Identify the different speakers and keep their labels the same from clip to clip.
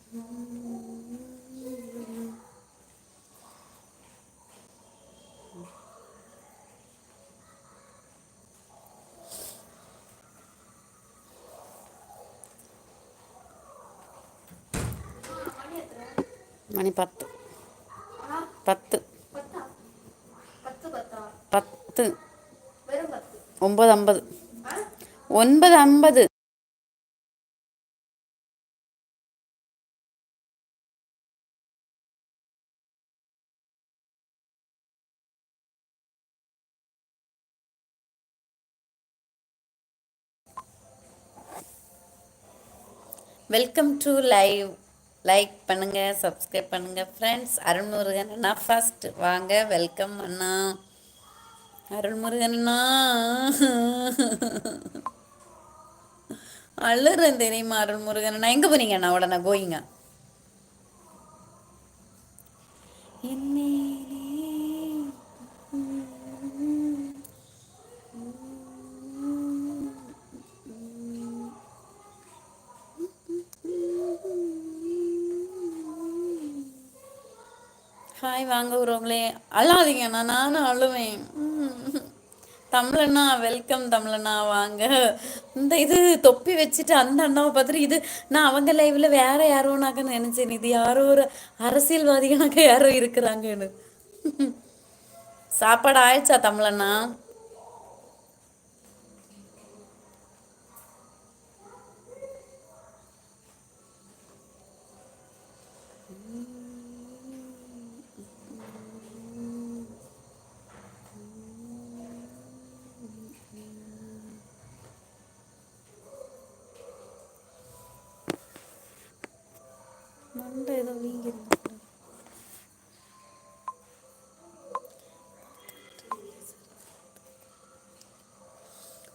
Speaker 1: Money 10. 10. 10. 9:50. 9:50. Welcome to live. Like பண்ணுங்க, subscribe பண்ணுங்க friends. Arulmurugan அண்ணா ஃபர்ஸ்ட் வாங்க. வெல்கம் அண்ணா. அருள்முருகன் அண்ணா அழுறேன் தெரியுமா? அருள்முருகன் அண்ணா எங்க போனீங்க அண்ணா? உடனே கோயிங்க. ஹாய் வாங்க உறவுங்களே. அழாதீங்கண்ணா, நானும் அழுவேன். தமிழண்ணா வெல்கம். தமிழண்ணா வாங்க. இந்த இது தொப்பி வச்சுட்டு அந்த அண்ணாவை பார்த்துட்டு இது நான் அவங்க லைவ்ல வேற யாரோனாக்க நினைச்சேன். இது யாரோ ஒரு அரசியல்வாதிகனாக்க யாரோ இருக்கிறாங்கன்னு. சாப்பாடு ஆயிடுச்சா தமிழண்ணா? மண்டை ஏதோ வீங்கி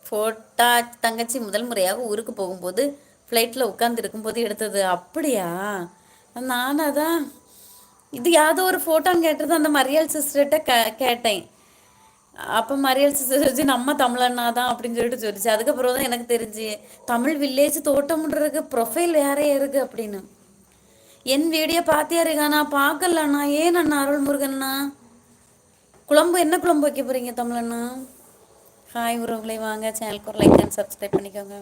Speaker 1: ஃபோட்டா தங்கச்சி முதல் முறையாக ஊருக்கு போகும்போது ஃப்ளைட்டில் உட்காந்து இருக்கும்போது எடுத்தது. அப்படியா? நானும் அதான் இது யாதோ ஒரு ஃபோட்டோன்னு கேட்டது அந்த மரியாள் சிஸ்டர்கிட்ட கேட்டேன். அப்போ மரியாள் சிஸ்டர் வச்சு நம்ம தமிழண்ணா தான் அப்படின்னு சொல்லிட்டு சொல்லிச்சு. அதுக்கப்புறம் தான் எனக்கு தெரிஞ்சு தமிழ் வில்லேஜ் தோட்டம்ன்றதுக்கு ப்ரொஃபைல் வேறையே இருக்கு அப்படின்னு. என் வீடியோ பார்த்தியா இருக்காண்ணா? பார்க்கலண்ணா. ஏன் அண்ணா? அருள்முருகண்ணா குழம்பு என்ன குழம்பு வைக்க போறீங்க தமிழண்ணா? ஹாய் உறவுகளை வாங்க. சேனலுக்கு ஒரு லைக் அண்ட் சப்ஸ்கிரைப் பண்ணிக்கோங்க.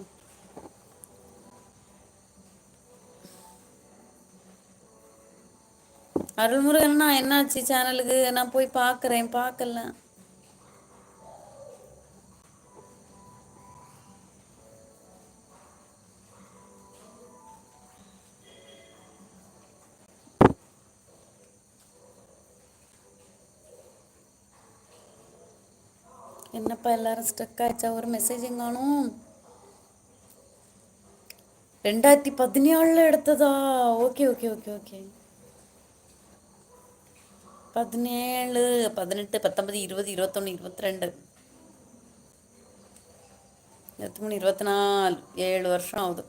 Speaker 1: அருள்முருகண்ணா என்னாச்சு சேனலுக்கு? நான் போய் பார்க்குறேன், பார்க்கல. என்னப்பா எல்லாரும் ஸ்டக் ஆயிடுச்சா? ஒரு மெசேஜிங் காணும். 2014 எடுத்ததா? Okay okay okay okay. 17, 18, 19, 20, 21, 22, 23, 24, 7 வருஷம் ஆகுது.